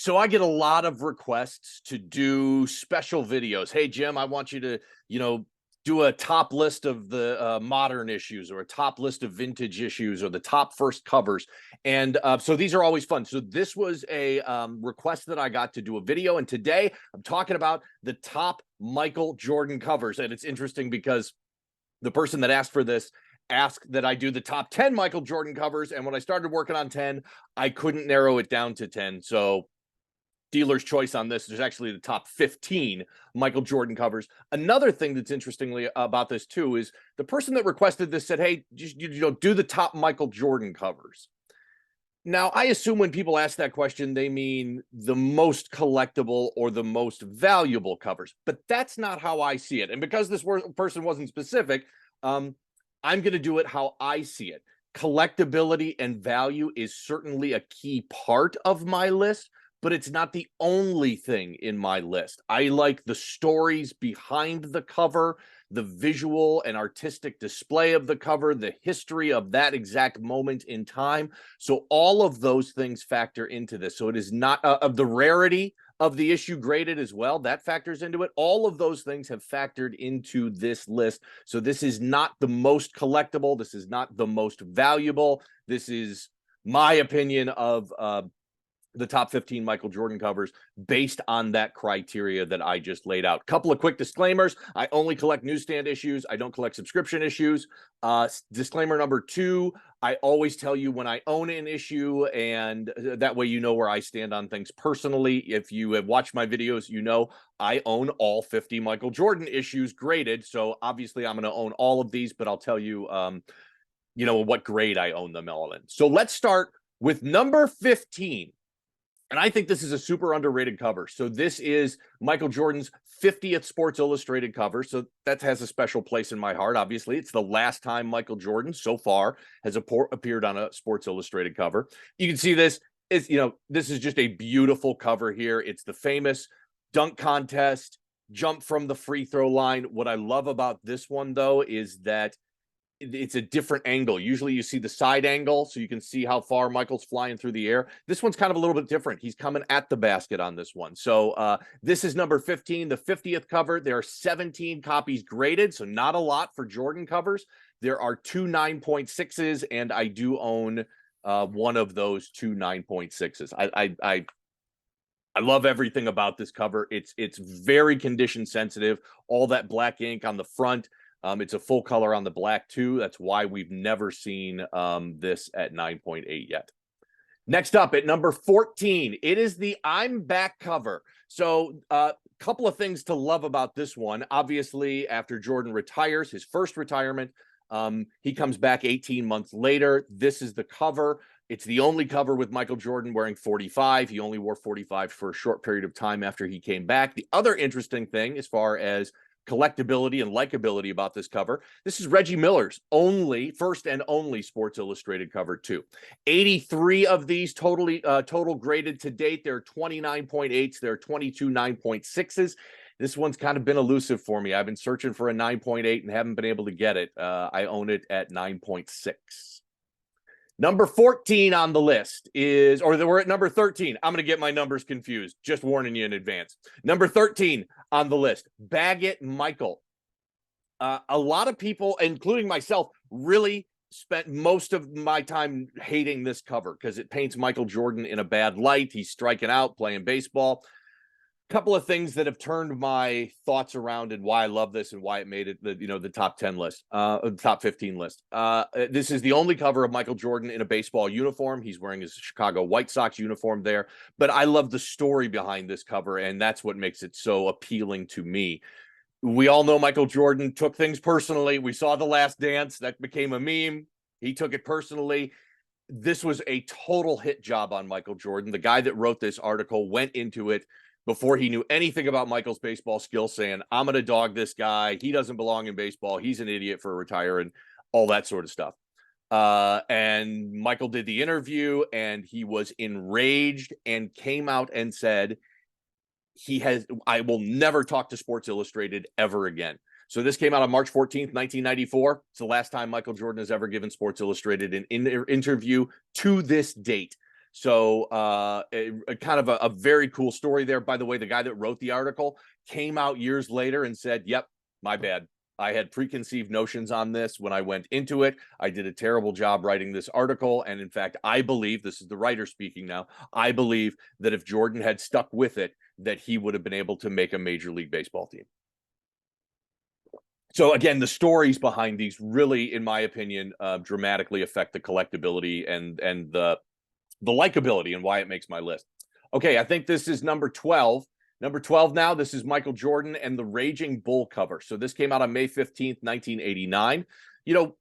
So I get a lot of requests to do special videos. Hey, Jim, I want you to, do a top list of the modern issues or a top list of vintage issues or the top first covers. And so these are always fun. So this was a request that I got to do a video. And today I'm talking about the top Michael Jordan covers. And it's interesting because the person that asked for this asked that I do the top 10 Michael Jordan covers. And when I started working on 10, I couldn't narrow it down to 10. So dealer's choice on this. There's actually the top 15 Michael Jordan covers. Another thing that's interestingly about this too is the person that requested this said, hey, just, do the top Michael Jordan covers. Now, I assume when people ask that question, they mean the most collectible or the most valuable covers, but that's not how I see it. And because this person wasn't specific, I'm going to do it how I see it. Collectability and value is certainly a key part of my list, but it's not the only thing in my list. I like the stories behind the cover, the visual and artistic display of the cover, the history of that exact moment in time. So all of those things factor into this. So it is not of the rarity of the issue graded as well. That factors into it. All of those things have factored into this list. So this is not the most collectible. This is not the most valuable. This is my opinion of the top 15 Michael Jordan covers based on that criteria that I just laid out. Couple of quick disclaimers. I only collect newsstand issues. I don't collect subscription issues. Disclaimer number 2, I always tell you when I own an issue, and that way you know where I stand on things personally. If you have watched my videos, you know I own all 50 Michael Jordan issues graded. So obviously I'm going to own all of these, but I'll tell you, what grade I own them all in. So let's start with number 15. And I think this is a super underrated cover. So this is Michael Jordan's 50th Sports Illustrated cover. So that has a special place in my heart. Obviously, it's the last time Michael Jordan so far has appeared on a Sports Illustrated cover. You can see this is, this is just a beautiful cover here. It's the famous dunk contest, jump from the free throw line. What I love about this one, though, is that it's a different angle. Usually you see the side angle, so you can see how far Michael's flying through the air. This one's kind of a little bit different. He's coming at the basket on this one. So this is number 15, the 50th cover. There are 17 copies graded, so not a lot for Jordan covers. There are 2 9.6s, and I do own one of those 2 9.6s. I love everything about this cover. It's very condition sensitive. All that black ink on the front. It's a full color on the black too. That's why we've never seen this at 9.8 yet. Next up at number 14, it is the I'm Back cover. So a couple of things to love about this one. Obviously, after Jordan retires, his first retirement, he comes back 18 months later. This is the cover. It's the only cover with Michael Jordan wearing 45. He only wore 45 for a short period of time after he came back. The other interesting thing, as far as collectability and likability about this cover, this is Reggie Miller's first and only Sports Illustrated cover too. 83 of these total graded to date. There are 29.8s. There are 22 9.6s. This one's kind of been elusive for me. I've been searching for a 9.8 and haven't been able to get it. I own it at 9.6. Number 14 on the list we're at number 13. I'm going to get my numbers confused. Just warning you in advance. Number 13 on the list, Baggett Michael. A lot of people, including myself, really spent most of my time hating this cover because it paints Michael Jordan in a bad light. He's striking out, playing baseball. Couple of things that have turned my thoughts around and why I love this and why it made it the top 10 list, top 15 list. This is the only cover of Michael Jordan in a baseball uniform. He's wearing his Chicago White Sox uniform there, but I love the story behind this cover, and that's what makes it so appealing to me. We all know Michael Jordan took things personally. We saw The Last Dance. That became a meme. He took it personally. This was a total hit job on Michael Jordan. The guy that wrote this article went into it before he knew anything about Michael's baseball skills, saying, I'm going to dog this guy. He doesn't belong in baseball. He's an idiot for retiring, all that sort of stuff. And Michael did the interview, and he was enraged and came out and said, I will never talk to Sports Illustrated ever again. So this came out on March 14th, 1994. It's the last time Michael Jordan has ever given Sports Illustrated an interview to this date. So a kind of a very cool story there. By the way, the guy that wrote the article came out years later and said, yep, my bad. I had preconceived notions on this when I went into it. I did a terrible job writing this article. And in fact, I believe, this is the writer speaking now, I believe that if Jordan had stuck with it, that he would have been able to make a Major League Baseball team. So again, the stories behind these really, in my opinion, dramatically affect the collectability and the likability and why it makes my list. Okay, I think this is number 12. Number 12 now, this is Michael Jordan and the Raging Bull cover. So this came out on May 15th, 1989. You know,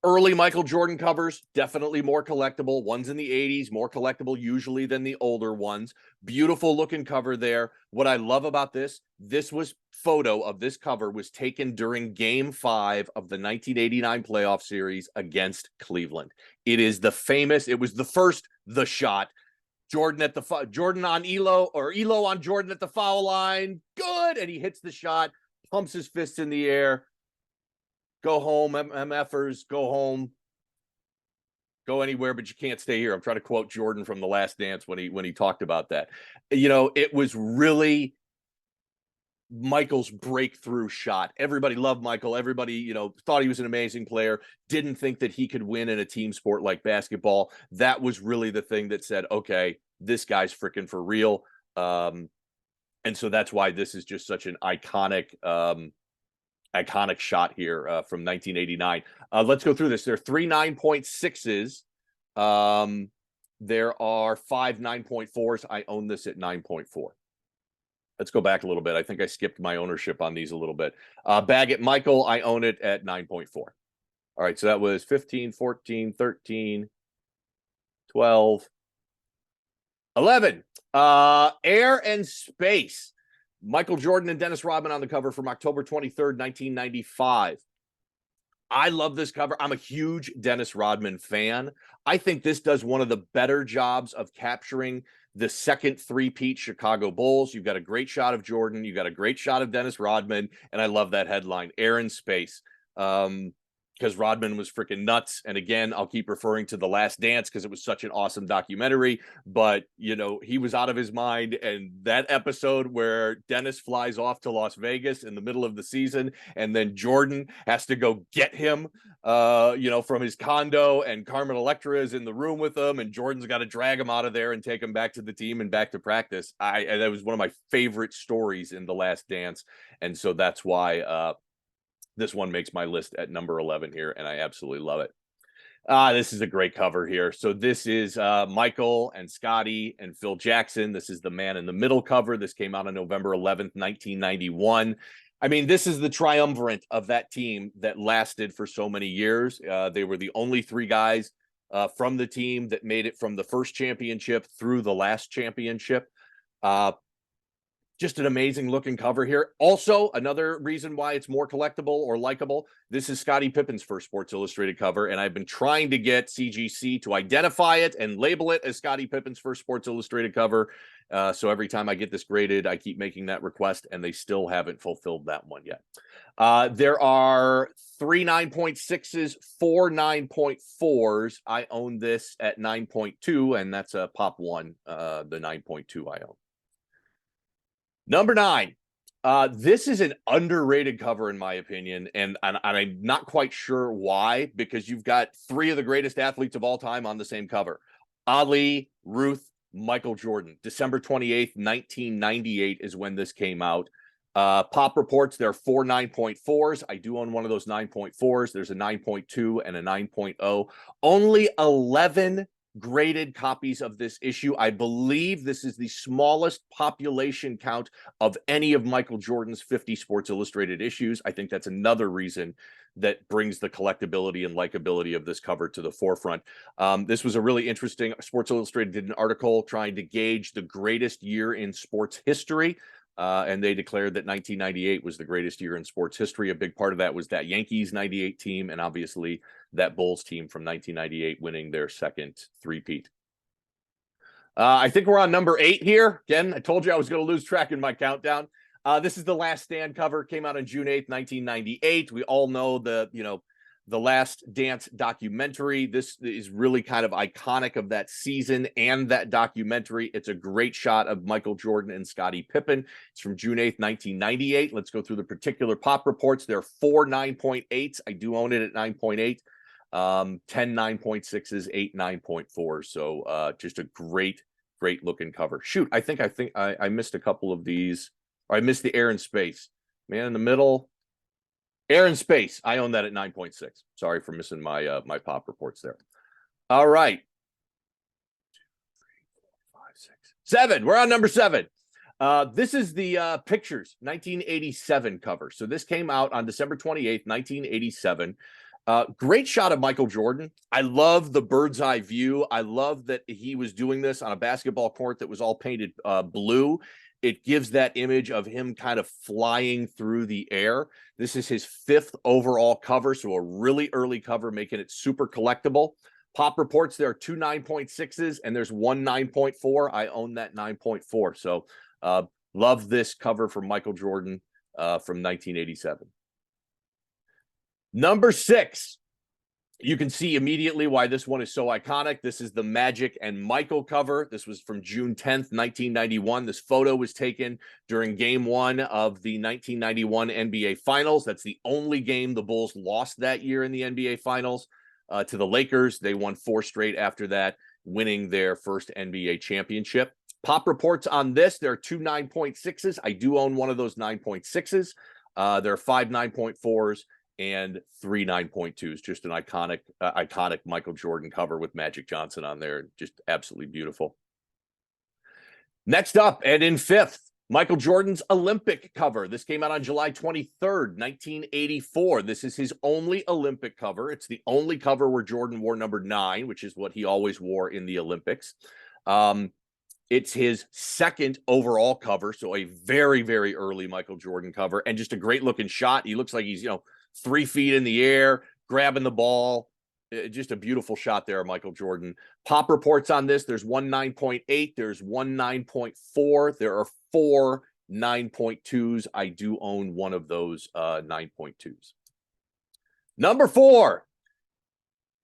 early Michael Jordan covers, definitely more collectible. Ones in the 80s, more collectible usually than the older ones. Beautiful looking cover there. What I love about this photo of this cover was taken during Game 5 of the 1989 playoff series against Cleveland. It is the famous, it was the first The Shot. Jordan on Elo, or Elo on Jordan at the foul line. Good. And he hits the shot, pumps his fist in the air. Go home, MFers, go home. Go anywhere, but you can't stay here. I'm trying to quote Jordan from The Last Dance when he talked about that. You know, it was really Michael's breakthrough shot. Everybody loved Michael. Everybody, you know, thought he was an amazing player, didn't think that he could win in a team sport like basketball. That was really the thing that said, okay, this guy's freaking for real. And so that's why this is just such an iconic shot here from 1989. Let's go through this. There are 3 9.6s. There are 5 9.4s. I own this at 9.4. Let's go back a little bit. I think I skipped my ownership on these a little bit. Baggett Michael, I own it at 9.4. All right, so that was 15, 14, 13, 12, 11. Air and Space. Michael Jordan and Dennis Rodman on the cover from October 23rd, 1995. I love this cover. I'm a huge Dennis Rodman fan. I think this does one of the better jobs of capturing the second three-peat Chicago Bulls. You've got a great shot of Jordan. You've got a great shot of Dennis Rodman. And I love that headline, Air and Space. Because Rodman was freaking nuts. And again, I'll keep referring to The Last Dance because it was such an awesome documentary. But, you know, he was out of his mind. And that episode where Dennis flies off to Las Vegas in the middle of the season, and then Jordan has to go get him, you know, from his condo, and Carmen Electra is in the room with him, and Jordan's got to drag him out of there and take him back to the team and back to practice. That was one of my favorite stories in The Last Dance. And so that's why, this one makes my list at number 11 here, and I absolutely love it. This is a great cover here. So this is Michael and Scotty and Phil Jackson. This is the Man in the Middle cover. This came out on November 11th, 1991. I mean, this is the triumvirate of that team that lasted for so many years. They were the only 3 guys from the team that made it from the first championship through the last championship. Just an amazing looking cover here. Also, another reason why it's more collectible or likable, this is Scottie Pippen's first Sports Illustrated cover, and I've been trying to get CGC to identify it and label it as Scottie Pippen's first Sports Illustrated cover. So every time I get this graded, I keep making that request, and they still haven't fulfilled that one yet. There are 3 9.6s, 4 9.4s. I own this at 9.2, and that's a Pop 1, the 9.2 I own. Number 9. This is an underrated cover in my opinion, and I'm not quite sure why, because you've got 3 of the greatest athletes of all time on the same cover. Ali, Ruth, Michael Jordan. December 28th, 1998 is when this came out. Pop reports there are 4 9.4s. I do own one of those 9.4s. There's a 9.2 and a 9.0. Only 11 graded copies of this issue. I believe this is the smallest population count of any of Michael Jordan's 50 Sports Illustrated issues. I think that's another reason that brings the collectability and likability of this cover to the forefront. This was a really interesting, Sports Illustrated did an article trying to gauge the greatest year in sports history. And they declared that 1998 was the greatest year in sports history. A big part of that was that Yankees 98 team, and obviously that Bulls team from 1998 winning their second three-peat. I think we're on number 8 here. Again, I told you I was going to lose track in my countdown. This is the Last Stand cover. Came out on June 8th, 1998. We all know the, The Last Dance documentary. This is really kind of iconic of that season and that documentary. It's a great shot of Michael Jordan and Scottie Pippen. It's from June 8th, 1998. Let's go through the particular pop reports. There are 4 9.8s. I do own it at 9.8. 10 9.6s, 8 9.4s. So just a great looking cover. Shoot, I think I missed a couple of these. Or I missed the Air and Space. Man in the Middle. Air and Space. I own that at 9.6. Sorry for missing my my pop reports there. All right. 2, 3, 4, 5, 6, 7. We're on number 7. This is the Pictures 1987 cover. So this came out on December 28th, 1987. Great shot of Michael Jordan. I love the bird's eye view. I love that he was doing this on a basketball court that was all painted blue. It gives that image of him kind of flying through the air. This is his 5th overall cover, so a really early cover, making it super collectible. Pop reports, there are 2 9.6s and there's 1 9.4. I own that 9.4. So love this cover from Michael Jordan from 1987. Number 6. You can see immediately why this one is so iconic. This is the Magic and Michael cover. This was from June 10th, 1991. This photo was taken during Game 1 of the 1991 NBA Finals. That's the only game the Bulls lost that year in the NBA Finals to the Lakers. They won 4 straight after that, winning their first NBA championship. Pop reports on this. There are 2 9.6s. I do own one of those 9.6s. There are 5 9.4s. And 3 9.2s. Just an iconic Michael Jordan cover with Magic Johnson on there. Just absolutely beautiful. Next up, and in 5th, Michael Jordan's Olympic cover. This came out on July 23rd, 1984. This is his only Olympic cover. It's the only cover where Jordan wore number 9, which is what he always wore in the Olympics. It's his 2nd overall cover, so a very, very early Michael Jordan cover, and just a great looking shot. He looks like he's, 3 feet in the air, grabbing the ball. Just a beautiful shot there, Michael Jordan. Pop reports on this. There's 1 9.8. There's 1 9.4. There are 4 9.2s. I do own one of those 9.2s. Number 4,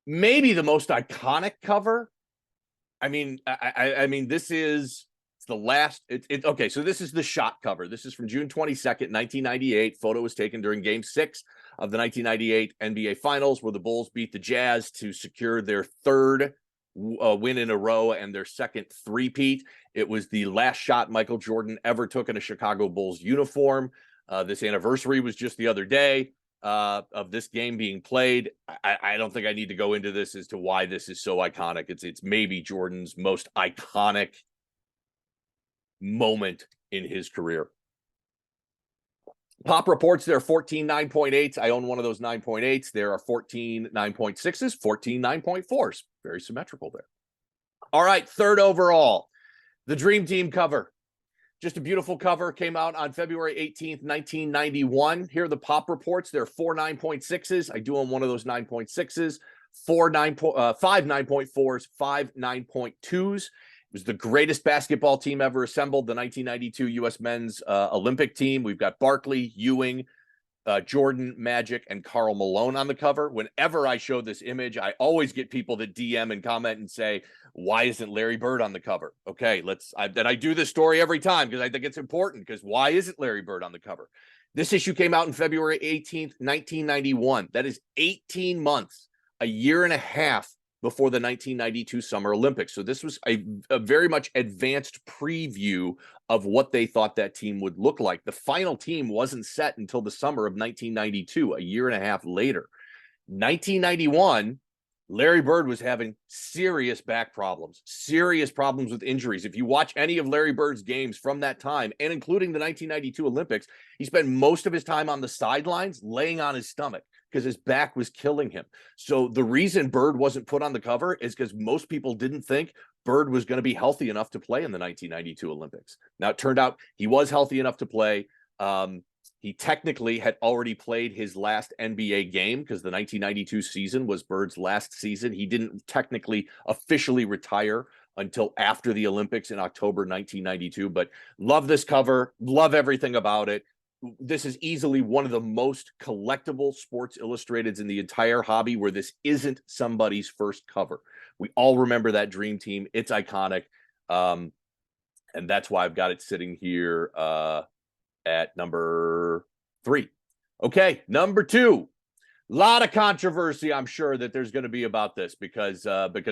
maybe the most iconic cover. I mean, this is the last. Okay, so this is the shot cover. This is from June 22nd, 1998. Photo was taken during Game 6 of the 1998 NBA Finals, where the Bulls beat the Jazz to secure their 3rd win in a row and their 2nd three-peat. It was the last shot Michael Jordan ever took in a Chicago Bulls uniform. This anniversary was just the other day of this game being played. I don't think I need to go into this as to why this is so iconic. It's maybe Jordan's most iconic moment in his career. Pop reports, there are 14 9.8s. I own one of those 9.8s. There are 14 9.6s, 14 9.4s. Very symmetrical there. All right, 3rd overall, the Dream Team cover. Just a beautiful cover. Came out on February 18th, 1991. Here are the pop reports. There are 4 9.6s. I do own one of those 9.6s. 5 9.4s, 5 9.2s. It was the greatest basketball team ever assembled, the 1992 U.S. men's Olympic team. We've got Barkley, Ewing, Jordan, Magic, and Karl Malone on the cover. Whenever I show this image, I always get people that DM and comment and say, why isn't Larry Bird on the cover? Okay, I do this story every time because I think it's important, because why isn't Larry Bird on the cover? This issue came out on February 18th, 1991. That is 18 months, a year and a half before the 1992 Summer Olympics. So this was a very much advanced preview of what they thought that team would look like. The final team wasn't set until the summer of 1992, a year and a half later. 1991, Larry Bird was having serious back problems, serious problems with injuries. If you watch any of Larry Bird's games from that time, and including the 1992 Olympics, he spent most of his time on the sidelines laying on his stomach because his back was killing him. So the reason Bird wasn't put on the cover is because most people didn't think Bird was going to be healthy enough to play in the 1992 Olympics. Now, it turned out he was healthy enough to play. He technically had already played his last NBA game because the 1992 season was Bird's last season. He didn't technically officially retire until after the Olympics in October 1992, but love this cover, love everything about it. this is easily one of the most collectible Sports Illustrateds in the entire hobby where this isn't somebody's first cover. We all remember that dream team. It's iconic. And that's why I've got it sitting here at number 3. Okay, number 2. A lot of controversy, I'm sure, that there's going to be about this because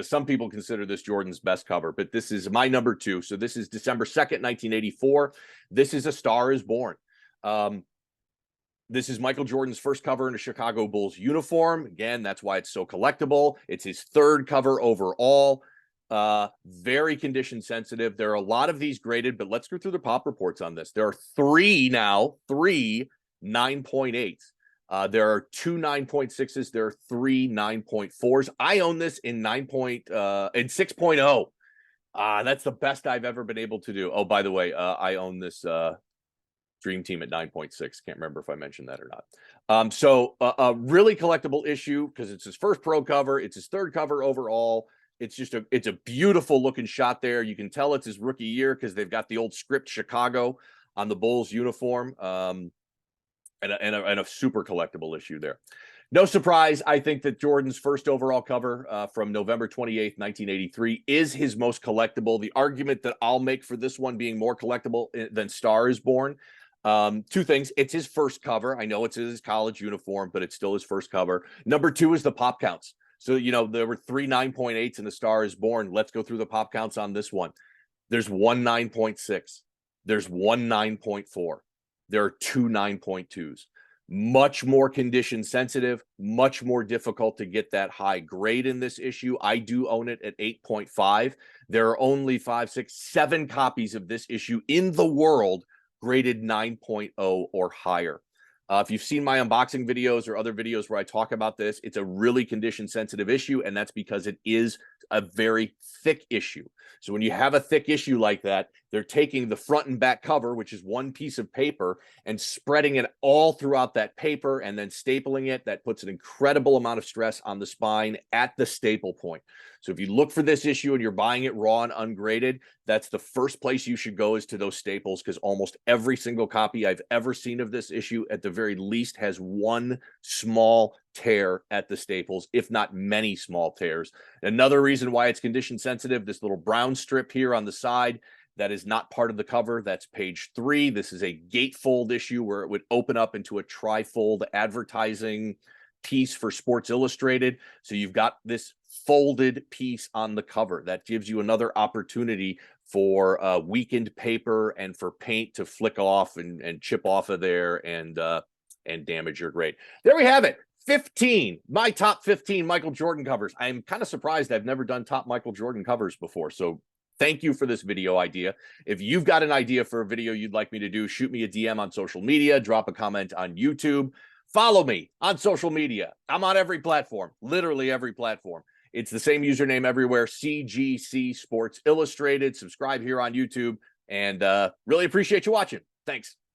some people consider this Jordan's best cover, but this is my number 2. So this is December 2nd, 1984. This is A Star Is Born. This is Michael Jordan's first cover in a Chicago Bulls uniform. Again, that's why it's so collectible. It's his 3rd cover overall. Very condition sensitive. There are a lot of these graded, but let's go through the pop reports on this. There are 3 9.8s. There are 2 9.6s. There are 3 9.4s. I own this in 6.0. That's the best I've ever been able to do. Oh, by the way, I own this Dream Team at 9.6. Can't remember if I mentioned that or not. So a really collectible issue because it's his first pro cover. It's his 3rd cover overall. It's just it's a beautiful looking shot there. You can tell it's his rookie year because they've got the old script Chicago on the Bulls uniform. And a super collectible issue there. No surprise, I think that Jordan's first overall cover from November 28th, 1983 is his most collectible. The argument that I'll make for this one being more collectible than Star Is Born, 2 things. It's his first cover. I know it's his college uniform, but it's still his first cover. Number 2 is the pop counts. So, there were 3 9.8s in The Star Is Born. Let's go through the pop counts on this one. There's 1 9.6. There's 1 9.4. There are 2 9.2s. Much more condition sensitive, much more difficult to get that high grade in this issue. I do own it at 8.5. There are only 5, 6, 7 copies of this issue in the world graded 9.0 or higher. If you've seen my unboxing videos or other videos where I talk about this, it's a really condition sensitive issue, and that's because it is a very thick issue. So when you have a thick issue like that, they're taking the front and back cover, which is one piece of paper, and spreading it all throughout that paper and then stapling it. That puts an incredible amount of stress on the spine at the staple point. So if you look for this issue and you're buying it raw and ungraded, that's the first place you should go, is to those staples, because almost every single copy I've ever seen of this issue at the very least has one small tear at the staples, if not many small tears. Another reason why it's condition sensitive, this little brown strip here on the side, that is not part of the cover. That's page 3. This is a gatefold issue where it would open up into a trifold advertising piece for Sports Illustrated. So you've got this folded piece on the cover that gives you another opportunity for weakened paper and for paint to flick off and chip off of there and damage your grade. There we have it. 15, my top 15 Michael Jordan covers. I'm kind of surprised I've never done top Michael Jordan covers before. So thank you for this video idea. If you've got an idea for a video you'd like me to do, shoot me a DM on social media, drop a comment on YouTube, follow me on social media. I'm on every platform, literally every platform. It's the same username everywhere, CGC Sports Illustrated. Subscribe here on YouTube, and really appreciate you watching. Thanks.